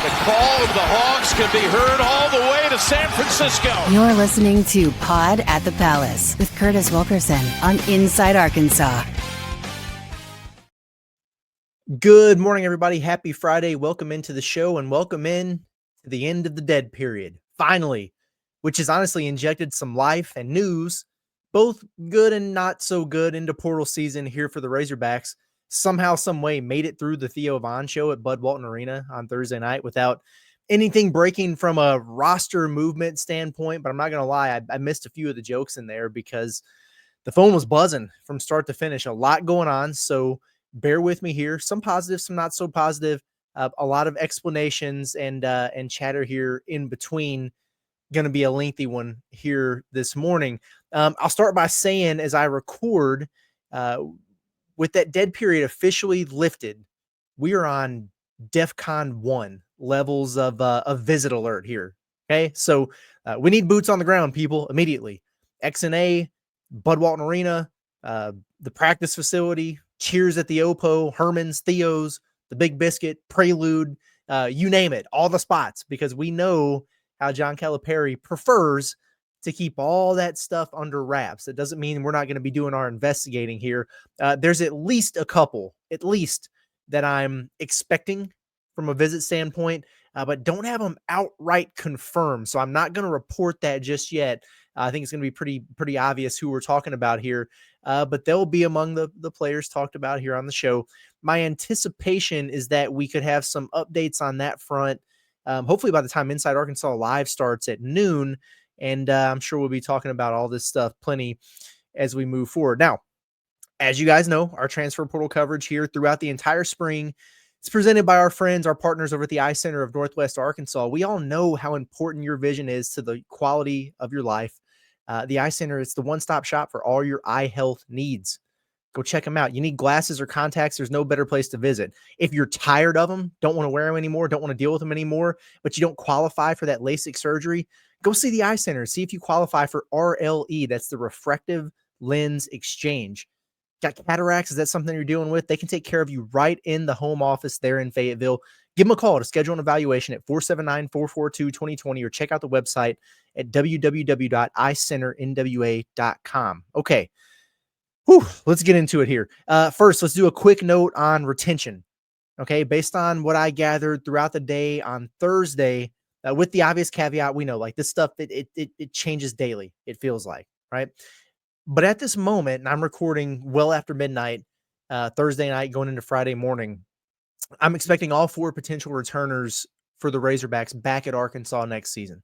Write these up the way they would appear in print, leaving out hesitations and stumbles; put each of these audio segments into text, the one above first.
The call of the Hogs can be heard all the way to San Francisco. You're listening to Pod at the Palace with Curtis Wilkerson on Inside Arkansas. Good morning, everybody. Happy Friday. Welcome into the show and welcome in to the end of the dead period. Finally, which has honestly injected some life and news, both good and not so good, into portal season here for the Razorbacks. Somehow, some way, made it through the Theo Vaughn show at Bud Walton Arena on Thursday night without anything breaking from a roster movement standpoint. But I'm not going to lie, I missed a few of the jokes in there because the phone was buzzing from start to finish. A lot going on, so bear with me here. Some positive, some not so positive. A lot of explanations and chatter here in between. Going to be a lengthy one here this morning. I'll start by saying, as I record, with that dead period officially lifted, we are on DEFCON 1 levels of visit alert here. Okay, so we need boots on the ground, people, immediately. XNA, Bud Walton Arena, the practice facility, Cheers at the Opo, Herman's, Theo's, the Big Biscuit, Prelude, you name it, all the spots, because we know how John Calipari prefers to keep all that stuff under wraps. It doesn't mean we're not going to be doing our investigating here. There's at least a couple, that I'm expecting from a visit standpoint, but don't have them outright confirmed. So I'm not going to report that just yet. I think it's going to be pretty obvious who we're talking about here, but they'll be among the players talked about here on the show. My anticipation is that we could have some updates on that front, hopefully by the time Inside Arkansas Live starts at noon. And I'm sure we'll be talking about all this stuff plenty as we move forward. Now, as you guys know, our transfer portal coverage here throughout the entire spring is presented by our friends, our partners over at the Eye Center of Northwest Arkansas. We all know how important your vision is to the quality of your life. The Eye Center is the one-stop shop for all your eye health needs. Go check them out. You need glasses or contacts, there's no better place to visit. If you're tired of them, don't want to wear them anymore, don't want to deal with them anymore, but you don't qualify for that LASIK surgery, go see the Eye Center. See if you qualify for RLE. That's the refractive lens exchange. Got cataracts? Is that something you're dealing with? They can take care of you right in the home office there in Fayetteville. Give them a call to schedule an evaluation at 479-442-2020 or check out the website at www.eyecenernwa.com. Okay. Whew, let's get into it here. First, let's do a quick note on retention. Okay. Based on what I gathered throughout the day on Thursday, with the obvious caveat, we know like this stuff, it changes daily. It feels like, right? But at this moment, and I'm recording well after midnight, Thursday night going into Friday morning, I'm expecting all four potential returners for the Razorbacks back at Arkansas next season.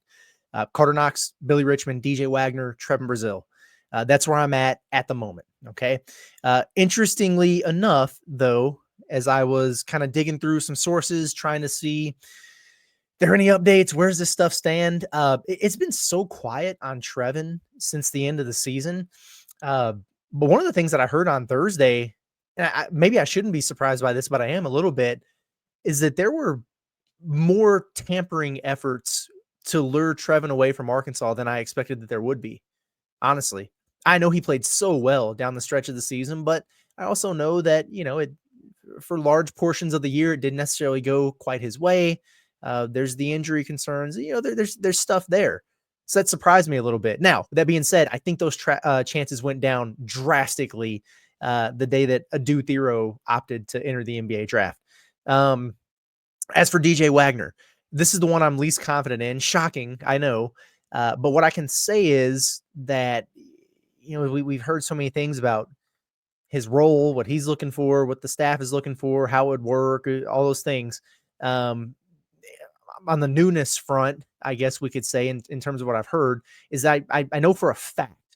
Carter Knox, Billy Richmond, DJ Wagner, Trevin Brazile. That's where I'm at the moment. Okay. Interestingly enough, though, as I was kind of digging through some sources, trying to see there any updates, where's this stuff stand? It's been so quiet on Trevin since the end of the season. But one of the things that I heard on Thursday, and maybe I shouldn't be surprised by this, but I am a little bit, is that there were more tampering efforts to lure Trevin away from Arkansas than I expected that there would be. Honestly, I know he played so well down the stretch of the season, but I also know that, for large portions of the year, it didn't necessarily go quite his way. There's the injury concerns, there's stuff there. So that surprised me a little bit. Now, that being said, I think those chances went down drastically the day that Adu Thero opted to enter the NBA draft. As for DJ Wagner, this is the one I'm least confident in. Shocking, I know. But what I can say is that, we've heard so many things about his role, what he's looking for, what the staff is looking for, how it would work, all those things. On the newness front, I guess we could say in terms of what I've heard, is that I know for a fact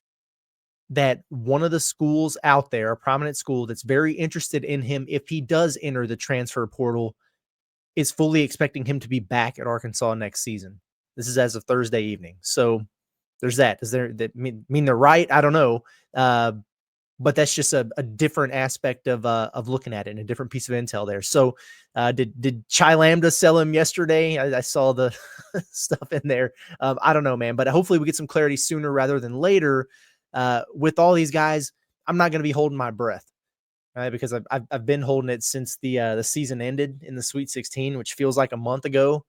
that one of the schools out there, a prominent school that's very interested in him if he does enter the transfer portal, is fully expecting him to be back at Arkansas next season. This is as of Thursday evening. So there's that. Does that mean they're right? I don't know. But that's just a different aspect of looking at it and a different piece of intel there. So did Chai Lambda sell him yesterday? I saw the stuff in there. I don't know, man, but hopefully we get some clarity sooner rather than later. With all these guys, I'm not going to be holding my breath, right? Because I've been holding it since the season ended in the Sweet 16, which feels like a month ago.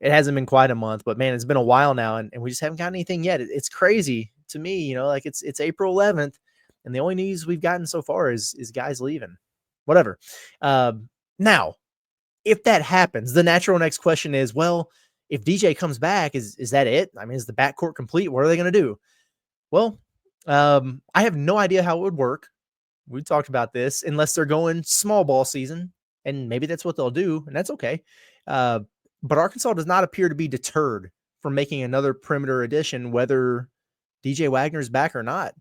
It hasn't been quite a month, but man, it's been a while now, and we just haven't got anything yet. It's crazy to me, like it's April 11th, and the only news we've gotten so far is guys leaving. Whatever. Now, if that happens, the natural next question is, well, if DJ comes back, is that it? I mean, is the backcourt complete? What are they going to do? Well, I have no idea how it would work. We talked about this, unless they're going small ball season, and maybe that's what they'll do, and that's okay. But Arkansas does not appear to be deterred from making another perimeter addition, whether DJ Wagner is back or not.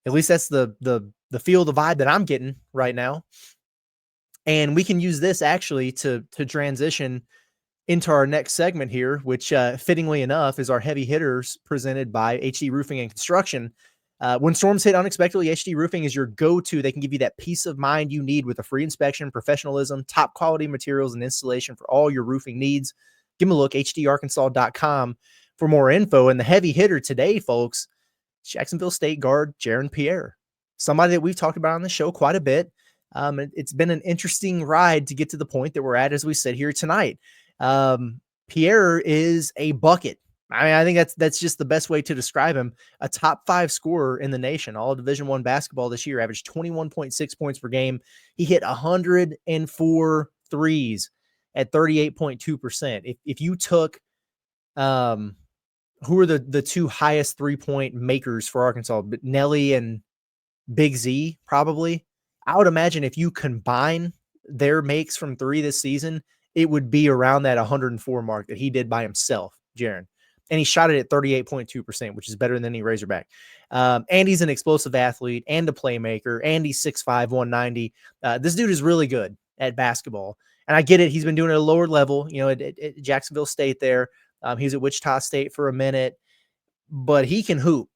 At least that's the feel, the vibe that I'm getting right now. And we can use this actually to transition into our next segment here, which fittingly enough is our heavy hitters presented by HD Roofing and Construction. When storms hit unexpectedly, HD Roofing is your go-to. They can give you that peace of mind you need with a free inspection, professionalism, top quality materials, and installation for all your roofing needs. Give them a look, hdarkansas.com for more info. And the heavy hitter today, folks, Jacksonville State guard Jaron Pierre, somebody that we've talked about on the show quite a bit. It's been an interesting ride to get to the point that we're at as we sit here tonight. Pierre is a bucket. I mean, I think that's just the best way to describe him. A top 5 scorer in the nation, all Division I basketball this year, averaged 21.6 points per game. He hit 104 threes at 38.2%. If you took, who are the 2 highest 3-point makers for Arkansas, Nelly and Big Z, probably. I would imagine if you combine their makes from 3 this season, it would be around that 104 mark that he did by himself, Jaron. And he shot it at 38.2%, which is better than any Razorback. And he's an explosive athlete and a playmaker, and he's 6'5", 190. This dude is really good at basketball. And I get it. He's been doing it at a lower level, at Jacksonville State there. He was at Wichita State for a minute, but he can hoop.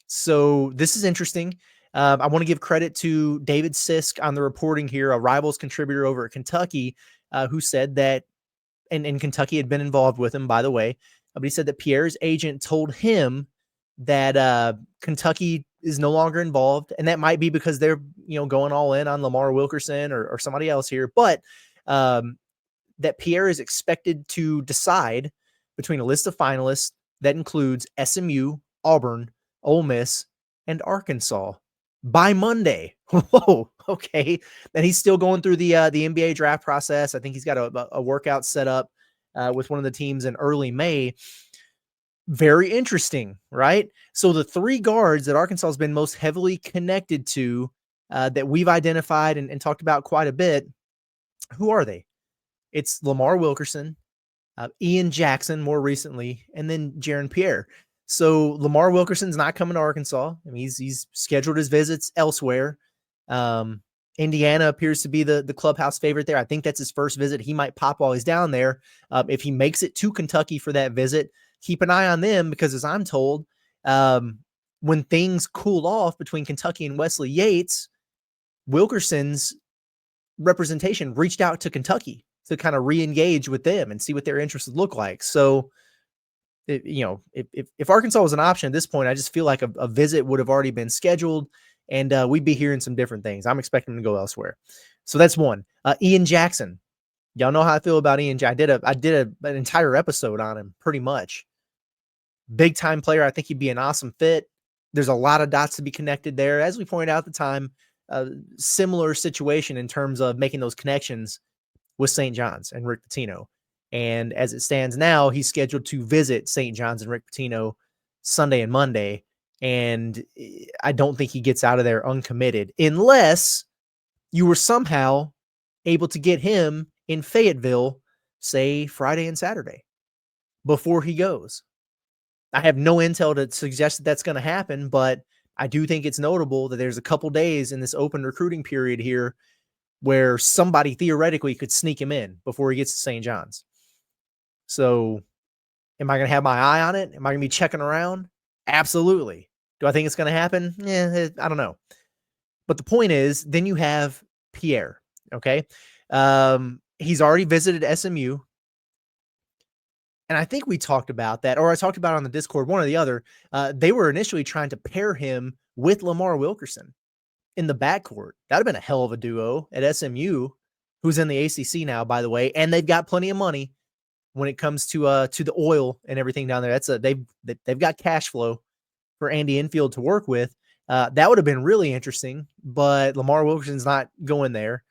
So this is interesting. I want to give credit to David Sisk on the reporting here, a Rivals contributor over at Kentucky, who said that, and Kentucky had been involved with him, by the way, but he said that Pierre's agent told him that Kentucky is no longer involved, and that might be because they're going all in on Lamar Wilkerson or somebody else here, but that Pierre is expected to decide between a list of finalists that includes SMU, Auburn, Ole Miss, and Arkansas by Monday. Whoa, okay. And he's still going through the NBA draft process. I think he's got a workout set up with one of the teams in early May. Very interesting, right? So the 3 guards that Arkansas has been most heavily connected to that we've identified and talked about quite a bit, who are they? It's Lamar Wilkerson, Ian Jackson more recently, and then Jaron Pierre. So Lamar Wilkerson's not coming to Arkansas. I mean, he's scheduled his visits elsewhere. Indiana appears to be the clubhouse favorite there. I think that's his first visit. He might pop while he's down there. If he makes it to Kentucky for that visit, keep an eye on them, because as I'm told, when things cool off between Kentucky and Wesley Yates, Wilkerson's representation reached out to Kentucky to kind of re-engage with them and see what their interests look like. So, if Arkansas was an option at this point, I just feel like a visit would have already been scheduled, and we'd be hearing some different things. I'm expecting him to go elsewhere. So that's one. Ian Jackson. Y'all know how I feel about Ian Jackson. I did an entire episode on him, pretty much. Big time player. I think he'd be an awesome fit. There's a lot of dots to be connected there. As we pointed out at the time, similar situation in terms of making those connections with St. John's and Rick Pitino. And as it stands now, he's scheduled to visit St. John's and Rick Pitino Sunday and Monday. And I don't think he gets out of there uncommitted unless you were somehow able to get him in Fayetteville, say Friday and Saturday before he goes. I have no intel to suggest that that's going to happen, but I do think it's notable that there's a couple days in this open recruiting period here where somebody theoretically could sneak him in before he gets to St. John's. So am I going to have my eye on it? Am I going to be checking around? Absolutely. Do I think it's going to happen? Yeah, I don't know. But the point is, then you have Pierre. Okay. He's already visited SMU. And I think we talked about that, or I talked about it on the Discord, one or the other. They were initially trying to pair him with Lamar Wilkerson in the backcourt. That would have been a hell of a duo at SMU, who's in the ACC now, by the way, and they've got plenty of money. when it comes to the oil and everything down there. They've got cash flow for Andy Enfield to work with. That would have been really interesting, but Lamar Wilkerson's not going there.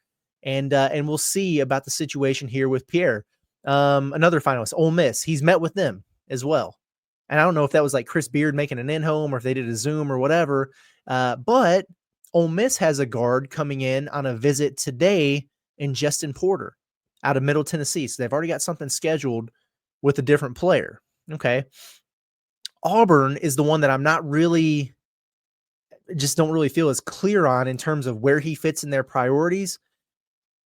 And we'll see about the situation here with Pierre. Another finalist, Ole Miss. He's met with them as well. And I don't know if that was like Chris Beard making an in-home or if they did a Zoom or whatever. But Ole Miss has a guard coming in on a visit today in Justin Porter out of Middle Tennessee. So they've already got something scheduled with a different player. Okay. Auburn is the one that I'm not really, just don't really feel as clear on in terms of where he fits in their priorities.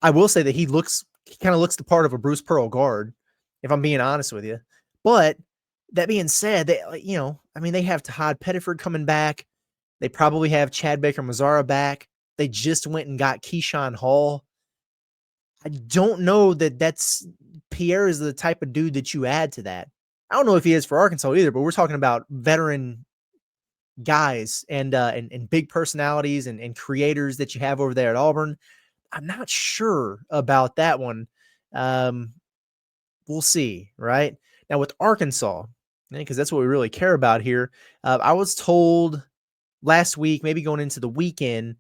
I will say that he kind of looks the part of a Bruce Pearl guard, if I'm being honest with you. But that being said, they have Tahad Pettiford coming back. They probably have Chad Baker-Mazara back. They just went and got Keyshawn Hall. I don't know that's Pierre is the type of dude that you add to that. I don't know if he is for Arkansas either, but we're talking about veteran guys and big personalities and creators that you have over there at Auburn. I'm not sure about that one. We'll see, right? Now with Arkansas, because that's what we really care about here. I was told last week, maybe going into the weekend,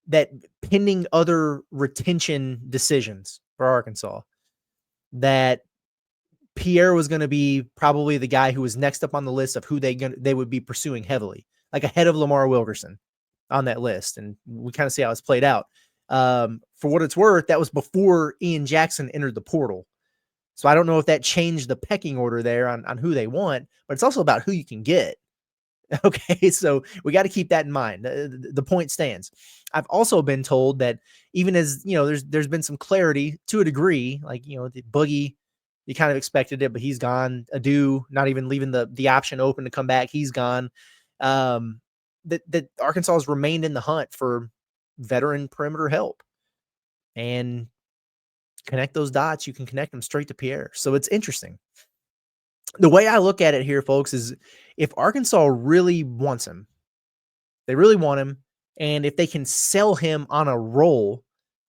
that pending other retention decisions for Arkansas, that Pierre was going to be probably the guy who was next up on the list of who they would be pursuing heavily, like ahead of Lamar Wilkerson on that list. And we kind of see how it's played out. For what it's worth, that was before Ian Jackson entered the portal. So I don't know if that changed the pecking order there on who they want, but it's also about who you can get. Okay, so we got to keep that in mind. The point stands. I've also been told that even as, there's been some clarity to a degree, like, the Boogie, you kind of expected it, but he's gone. Adu, not even leaving the option open to come back. He's gone. That Arkansas has remained in the hunt for veteran perimeter help. And connect those dots. You can connect them straight to Pierre. So it's interesting. The way I look at it here, folks, is if Arkansas really wants him, they really want him, and if they can sell him on a role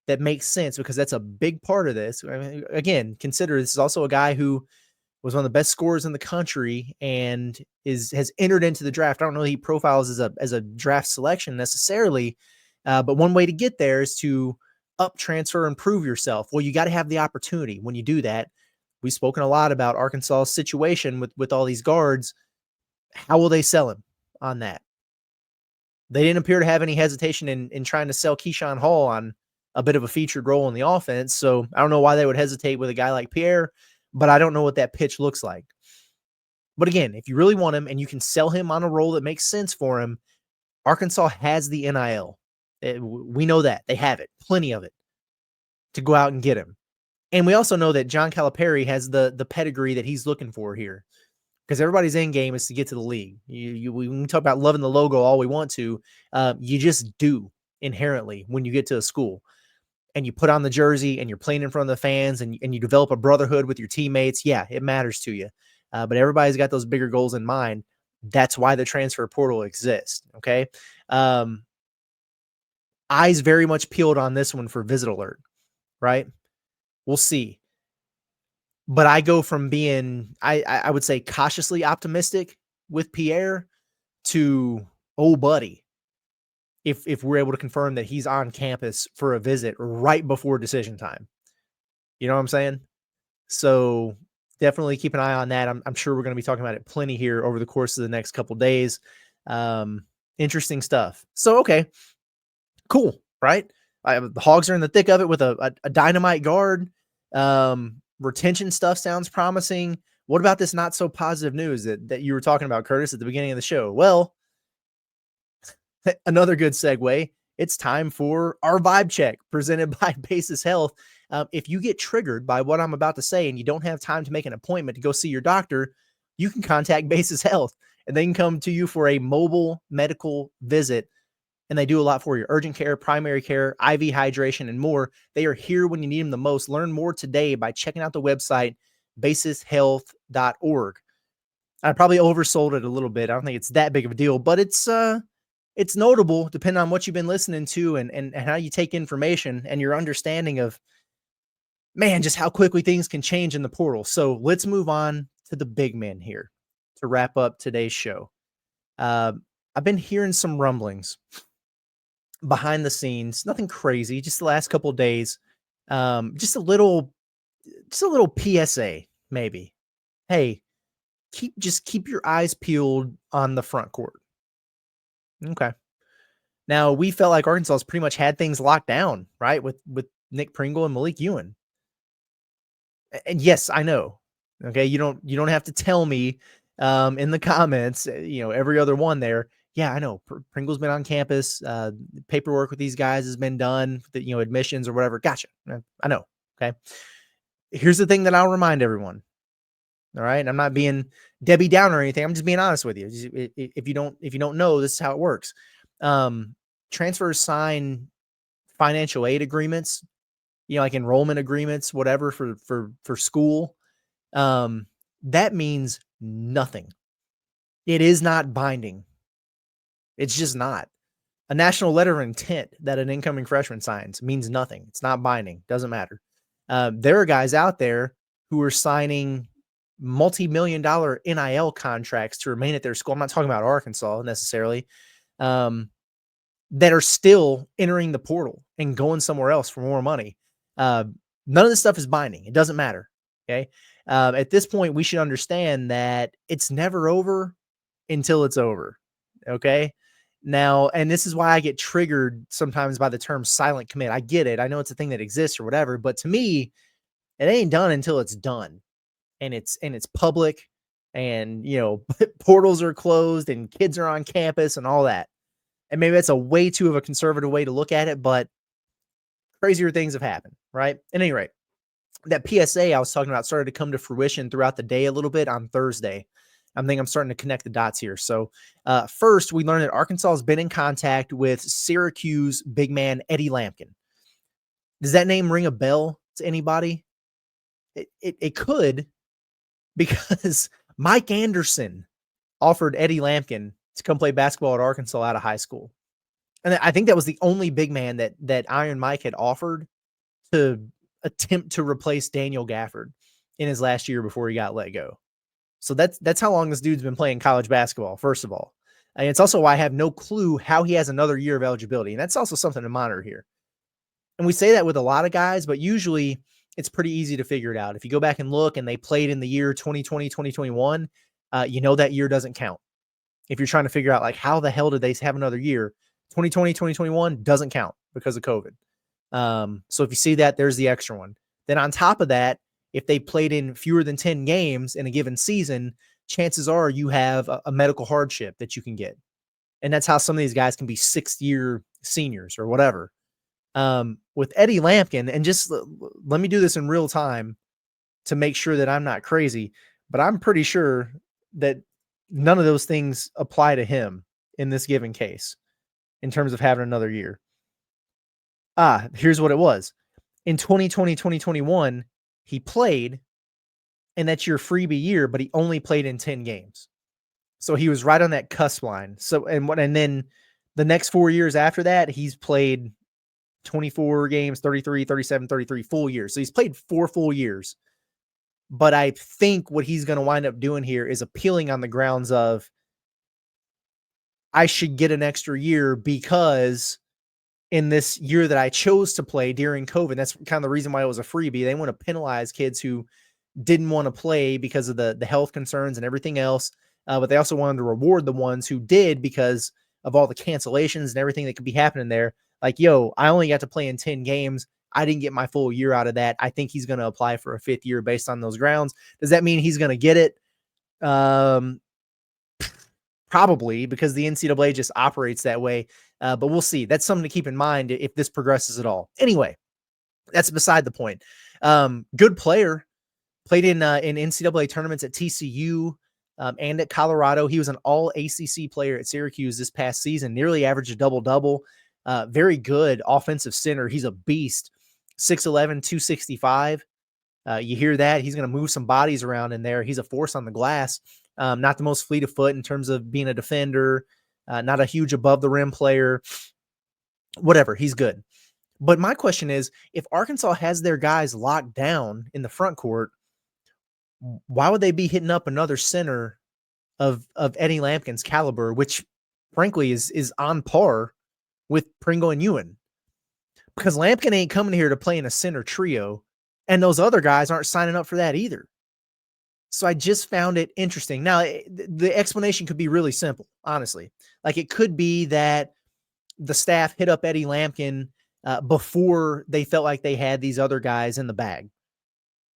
that makes sense, because that's a big part of this. I mean, again, consider this is also a guy who was one of the best scorers in the country and has entered into the draft. I don't know if he profiles as a draft selection necessarily, but one way to get there is to up transfer and prove yourself. Well, you got to have the opportunity. When you do that, we've spoken a lot about Arkansas's situation with all these guards. How will they sell him on that? They didn't appear to have any hesitation in trying to sell Keyshawn Hall on a bit of a featured role in the offense. So I don't know why they would hesitate with a guy like Pierre, but I don't know what that pitch looks like. But again, if you really want him and you can sell him on a role that makes sense for him, Arkansas has the NIL. We know that. They have it. Plenty of it to go out and get him. And we also know that John Calipari has the pedigree that he's looking for here, because everybody's end game is to get to the league. We can talk about loving the logo all we want to. You just do inherently when you get to a school and you put on the jersey and you're playing in front of the fans and you develop a brotherhood with your teammates. Yeah, it matters to you. But everybody's got those bigger goals in mind. That's why the transfer portal exists. Okay. Eyes very much peeled on this one for Visit Alert, right? We'll see. But I go from being, I would say, cautiously optimistic with Pierre to, oh, buddy, if we're able to confirm that he's on campus for a visit right before decision time. You know what I'm saying? So definitely keep an eye on that. I'm sure we're going to be talking about it plenty here over the course of the next couple of days. Interesting stuff. So, okay, cool, right? The Hogs are in the thick of it with a dynamite guard. Retention stuff sounds promising. What about this not so positive news that you were talking about, Curtis, at the beginning of the show? Well, another good segue. It's time for our vibe check presented by Basis Health. If you get triggered by what I'm about to say and you don't have time to make an appointment to go see your doctor, you can contact Basis Health and they can come to you for a mobile medical visit. And they do a lot for you. Urgent care, primary care, IV hydration, and more. They are here when you need them the most. Learn more today by checking out the website, basishealth.org. I probably oversold it a little bit. I don't think it's that big of a deal, but it's notable depending on what you've been listening to and how you take information and your understanding of man, just how quickly things can change in the portal. So let's move on to the big man here to wrap up today's show. I've been hearing some rumblings behind the scenes, nothing crazy, just the last couple of days. Just a little PSA, maybe. Hey, keep your eyes peeled on the front court. Okay. Now, we felt like Arkansas's pretty much had things locked down, right? With Nick Pringle and Malik Ewan. And yes, I know. Okay, you don't have to tell me in the comments, every other one there. Yeah, I know. Pringle's been on campus. Paperwork with these guys has been done, admissions or whatever. Gotcha. I know. Okay. Here's the thing that I'll remind everyone. All right. I'm not being Debbie Downer or anything. I'm just being honest with you. If you don't know, this is how it works. Transfers sign financial aid agreements, like enrollment agreements, whatever for school. That means nothing. It is not binding. It's just not. A national letter of intent that an incoming freshman signs means nothing. It's not binding. Doesn't matter. There are guys out there who are signing multi-million-dollar NIL contracts to remain at their school. I'm not talking about Arkansas necessarily, that are still entering the portal and going somewhere else for more money. None of this stuff is binding. It doesn't matter. Okay. At this point, we should understand that it's never over until it's over. Okay. Now, and this is why I get triggered sometimes by the term silent commit. I get it. I know it's a thing that exists or whatever, but to me, it ain't done until it's done. And it's public, and portals are closed and kids are on campus and all that. And maybe that's a way too of a conservative way to look at it, but crazier things have happened, right? At any rate, that PSA I was talking about started to come to fruition throughout the day a little bit on Thursday. I think I'm starting to connect the dots here. So first, we learned that Arkansas has been in contact with Syracuse big man Eddie Lampkin. Does that name ring a bell to anybody? It could, because Mike Anderson offered Eddie Lampkin to come play basketball at Arkansas out of high school. And I think that was the only big man that Iron Mike had offered to attempt to replace Daniel Gafford in his last year before he got let go. So that's how long this dude's been playing college basketball, first of all. And it's also why I have no clue how he has another year of eligibility. And that's also something to monitor here. And we say that with a lot of guys, but usually it's pretty easy to figure it out. If you go back and look and they played in the year 2020, 2021, that year doesn't count. If you're trying to figure out like how the hell did they have another year, 2020, 2021 doesn't count because of COVID. So if you see that, there's the extra one. Then on top of that, if they played in fewer than 10 games in a given season, chances are you have a medical hardship that you can get. And that's how some of these guys can be 6th-year seniors or whatever. With Eddie Lampkin, and just let me do this in real time to make sure that I'm not crazy, but I'm pretty sure that none of those things apply to him in this given case in terms of having another year. Here's what it was. In 2020, 2021, he played, and that's your freebie year, but he only played in 10 games. So he was right on that cusp line. So, and then the next 4 years after that, he's played 24 games, 33, 37, 33 full years. So he's played 4 full years. But I think what he's going to wind up doing here is appealing on the grounds of, I should get an extra year because in this year that I chose to play during COVID, that's kind of the reason why it was a freebie. They want to penalize kids who didn't want to play because of the health concerns and everything else. But they also wanted to reward the ones who did because of all the cancellations and everything that could be happening there. Like, I only got to play in 10 games. I didn't get my full year out of that. I think he's going to apply for a 5th year based on those grounds. Does that mean he's going to get it? Probably, because the NCAA just operates that way. But we'll see. That's something to keep in mind if this progresses at all. Anyway, that's beside the point. Good player. Played in NCAA tournaments at TCU and at Colorado. He was an all ACC player at Syracuse this past season, nearly averaged a double-double. Very good offensive center. He's a beast. 6'11", 265. You hear that? He's going to move some bodies around in there. He's a force on the glass. Not the most fleet of foot in terms of being a defender. Not a huge above the rim player. Whatever. He's good. But my question is, if Arkansas has their guys locked down in the front court, why would they be hitting up another center of Eddie Lampkin's caliber, which frankly is on par with Pringle and Ewan? Because Lampkin ain't coming here to play in a center trio, and those other guys aren't signing up for that either. So I just found it interesting. Now, the explanation could be really simple, honestly. Like, it could be that the staff hit up Eddie Lampkin before they felt like they had these other guys in the bag,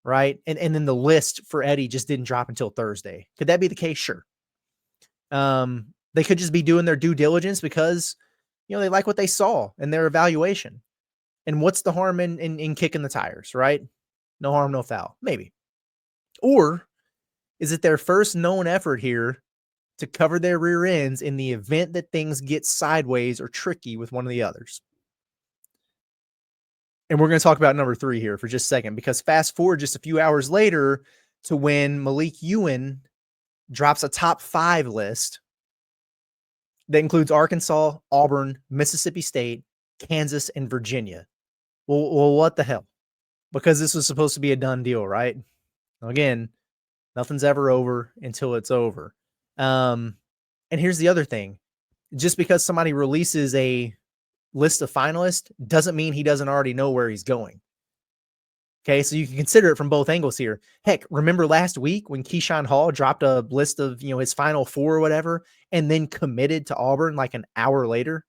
right? And then the list for Eddie just didn't drop until Thursday. Could that be the case? Sure. They could just be doing their due diligence because, they like what they saw in their evaluation. And what's the harm in kicking the tires, right? No harm, no foul. Maybe. Or is it their first known effort here to cover their rear ends in the event that things get sideways or tricky with one of the others? And we're going to talk about number 3 here for just a second, because fast forward just a few hours later to when Malik Ewan drops a top 5 list that includes Arkansas, Auburn, Mississippi State, Kansas, and Virginia. Well, what the hell? Because this was supposed to be a done deal, right? Again, nothing's ever over until it's over. And here's the other thing. Just because somebody releases a list of finalists doesn't mean he doesn't already know where he's going. Okay, so you can consider it from both angles here. Heck, remember last week when Keyshawn Hall dropped a list of, his final 4 or whatever, and then committed to Auburn like an hour later?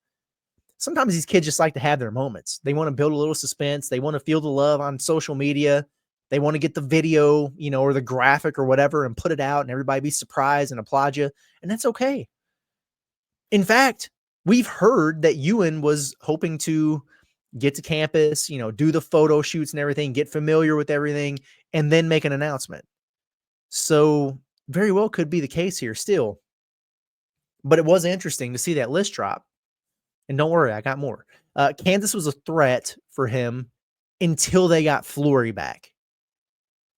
Sometimes these kids just like to have their moments. They want to build a little suspense. They want to feel the love on social media. They want to get the video, or the graphic or whatever and put it out and everybody be surprised and applaud you. And that's okay. In fact, we've heard that Ewan was hoping to get to campus, do the photo shoots and everything, get familiar with everything, and then make an announcement. So very well could be the case here still. But it was interesting to see that list drop. And don't worry, I got more. Kansas was a threat for him until they got Flory back.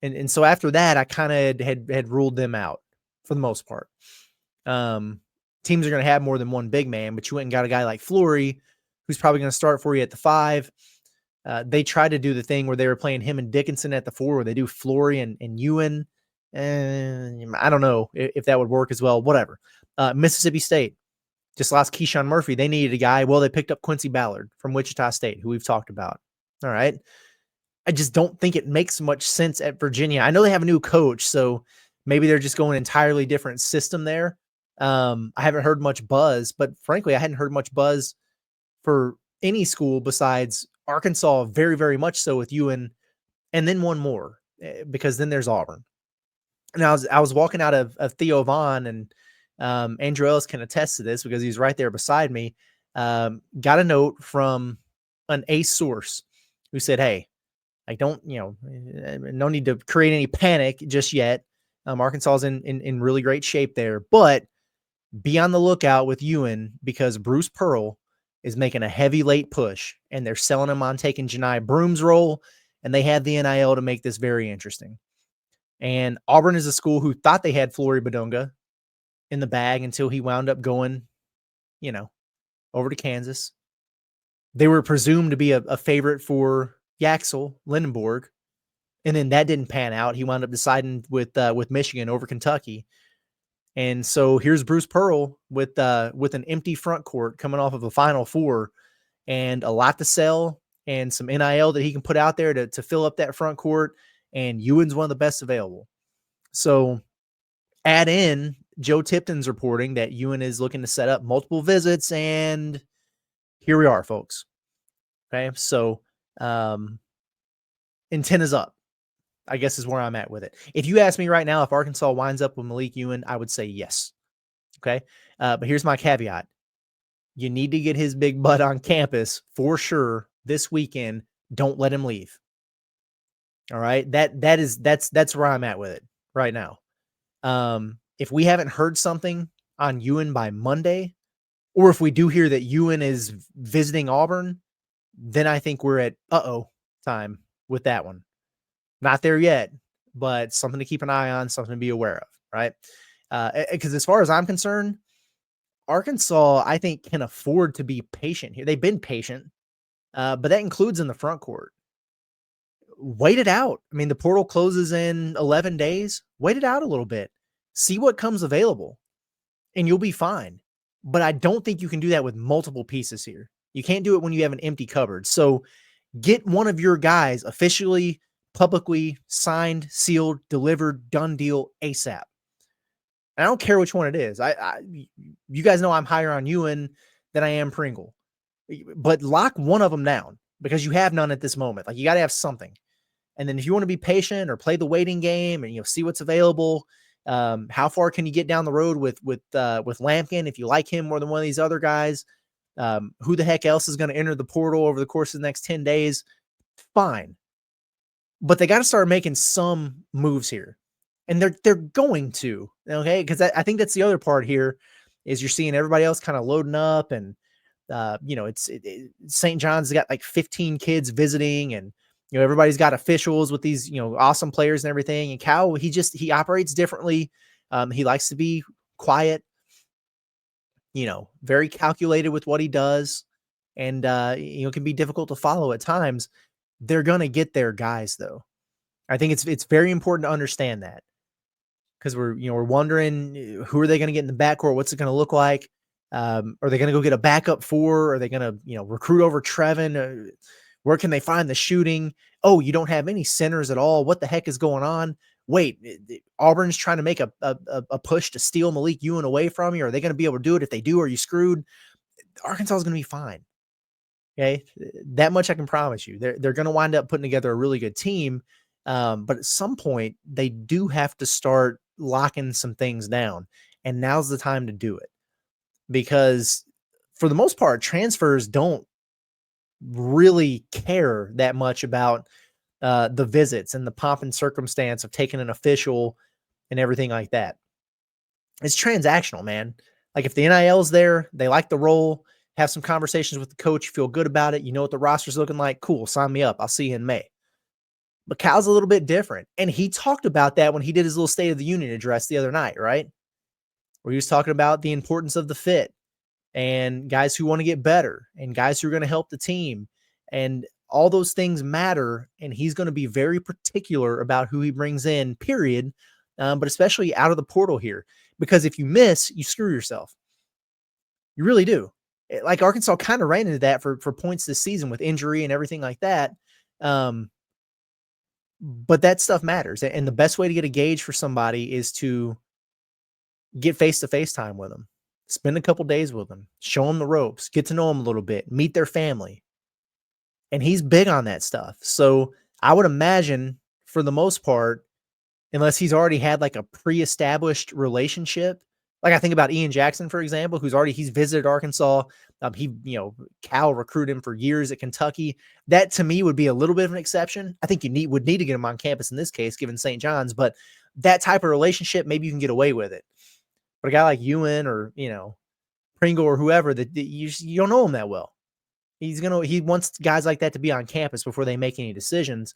And so after that, I kind of had ruled them out for the most part. Teams are going to have more than one big man, but you went and got a guy like Flory, who's probably going to start for you at the 5. They tried to do the thing where they were playing him and Dickinson at the 4, where they do Flory and Ewan. And I don't know if that would work as well. Whatever. Mississippi State just lost Keyshawn Murphy. They needed a guy. Well, they picked up Quincy Ballard from Wichita State, who we've talked about. All right. I just don't think it makes much sense at Virginia. I know they have a new coach, so maybe they're just going entirely different system there. I haven't heard much buzz, but frankly, I hadn't heard much buzz for any school besides Arkansas, very, very much so with Ewan, and then one more, because then there's Auburn. And I was walking out of Theo Vaughn, and Andrew Ellis can attest to this because he's right there beside me. Got a note from an ace source who said, hey, I don't, no need to create any panic just yet. Arkansas is in really great shape there, but be on the lookout with Ewan because Bruce Pearl is making a heavy late push, and they're selling him on taking Janai Broom's role, and they have the NIL to make this very interesting. And Auburn is a school who thought they had Flory Badunga in the bag until he wound up going, over to Kansas. They were presumed to be a favorite for Yaxel Lindenborg, and then that didn't pan out. He wound up deciding with Michigan over Kentucky. And so here's Bruce Pearl with an empty front court coming off of a Final Four and a lot to sell and some NIL that he can put out there to fill up that front court. And Ewan's one of the best available. So add in Joe Tipton's reporting that Ewan is looking to set up multiple visits, and here we are, folks. Okay, so antenna's up, I guess, is where I'm at with it. If you ask me right now if Arkansas winds up with Malik Ewan, I would say yes. Okay, but here's my caveat. You need to get his big butt on campus for sure this weekend. Don't let him leave. All right, that's where I'm at with it right now. If we haven't heard something on Ewan by Monday, or if we do hear that Ewan is visiting Auburn, then I think we're at time with that one. Not there yet, but something to keep an eye on, something to be aware of, right? Because as far as I'm concerned, Arkansas, I think, can afford to be patient here. They've been patient. but that includes in the front court. Wait it out. I mean, the portal closes in 11 days. Wait it out a little bit. See what comes available, and you'll be fine. But I don't think you can do that with multiple pieces here. You can't do it when you have an empty cupboard. So get one of your guys officially, publicly signed, sealed, delivered, done deal ASAP. I don't care which one it is. You guys know I'm higher on Ewan than I am Pringle, but lock one of them down because you have none at this moment. Like, you got to have something. And then if you want to be patient or play the waiting game and, see what's available, how far can you get down the road with Lampkin? If you like him more than one of these other guys, who the heck else is going to enter the portal over the course of the next 10 days? Fine. But they got to start making some moves here. And they're going to, okay? Because I think that's the other part here is you're seeing everybody else kind of loading up, and St. John's got like 15 kids visiting, and everybody's got officials with these awesome players and everything. And Cal, he operates differently. He likes to be quiet, very calculated with what he does, and it can be difficult to follow at times. They're gonna get their guys though. I think it's very important to understand that. Because we're wondering who are they going to get in the backcourt? What's it going to look like? Are they going to go get a backup 4? Are they going to recruit over Trevin? Where can they find the shooting? Oh, you don't have any centers at all. What the heck is going on? Wait, Auburn's trying to make a push to steal Malik Ewan away from you. Are they going to be able to do it? If they do, are you screwed? Arkansas is going to be fine. Okay, that much I can promise you. They're going to wind up putting together a really good team. But at some point, they do have to start locking some things down, and now's the time to do it, because for the most part, transfers don't really care that much about the visits and the pomp and circumstance of taking an official and everything like that. It's transactional, man. Like, if the NIL's there, they like the role, have some conversations with the coach, you feel good about it, you know what the roster's looking like, cool, sign me up, I'll see you in May. But Cal's a little bit different. And he talked about that when he did his little State of the Union address the other night, right? Where he was talking about the importance of the fit and guys who want to get better and guys who are going to help the team. And all those things matter. And he's going to be very particular about who he brings in, period. But especially out of the portal here. Because if you miss, you screw yourself. You really do. Like, Arkansas kind of ran into that for points this season with injury and everything like that. But that stuff matters. And the best way to get a gauge for somebody is to get face-to-face time with them, spend a couple days with them, show them the ropes, get to know them a little bit, meet their family. And he's big on that stuff. So I would imagine, for the most part, unless he's already had like a pre-established relationship, like I think about Ian Jackson, for example, he's visited Arkansas. Cal recruited him for years at Kentucky. That to me would be a little bit of an exception. I think you would need to get him on campus in this case, given St. John's, but that type of relationship, maybe you can get away with it. But a guy like Ewan or, Pringle or whoever, that you don't know him that well. He wants guys like that to be on campus before they make any decisions.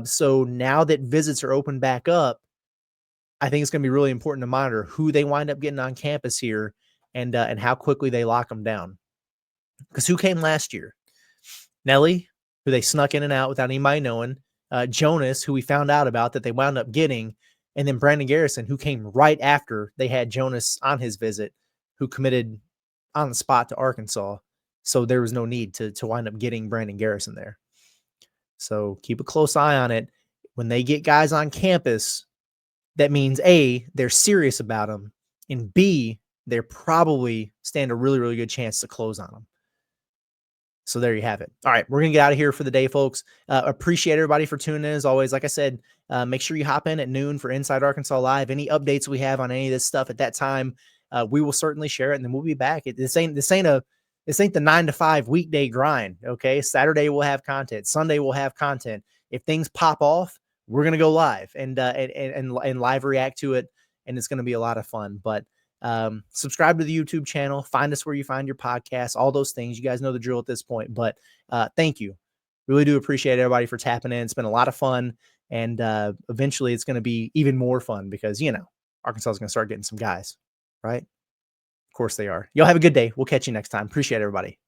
So now that visits are open back up, I think it's going to be really important to monitor who they wind up getting on campus here and how quickly they lock them down. Because who came last year? Nelly, who they snuck in and out without anybody knowing. Jonas, who we found out about that they wound up getting. And then Brandon Garrison, who came right after they had Jonas on his visit, who committed on the spot to Arkansas. So there was no need to wind up getting Brandon Garrison there. So keep a close eye on it. When they get guys on campus, that means A, they're serious about them, and B, they're probably stand a really, really good chance to close on them. So there you have it. All right, we're going to get out of here for the day, folks. Appreciate everybody for tuning in. As always, like I said, make sure you hop in at noon for Inside Arkansas Live. Any updates we have on any of this stuff at that time, we will certainly share it, and then we'll be back. This ain't the 9 to 5 weekday grind, okay? Saturday we'll have content. Sunday we'll have content. If things pop off, we're going to go live and live react to it. And it's going to be a lot of fun, but subscribe to the YouTube channel, find us where you find your podcasts, all those things. You guys know the drill at this point, but thank you. Really do appreciate everybody for tapping in. It's been a lot of fun. And eventually it's going to be even more fun because, Arkansas is going to start getting some guys, right? Of course they are. Y'all have a good day. We'll catch you next time. Appreciate everybody.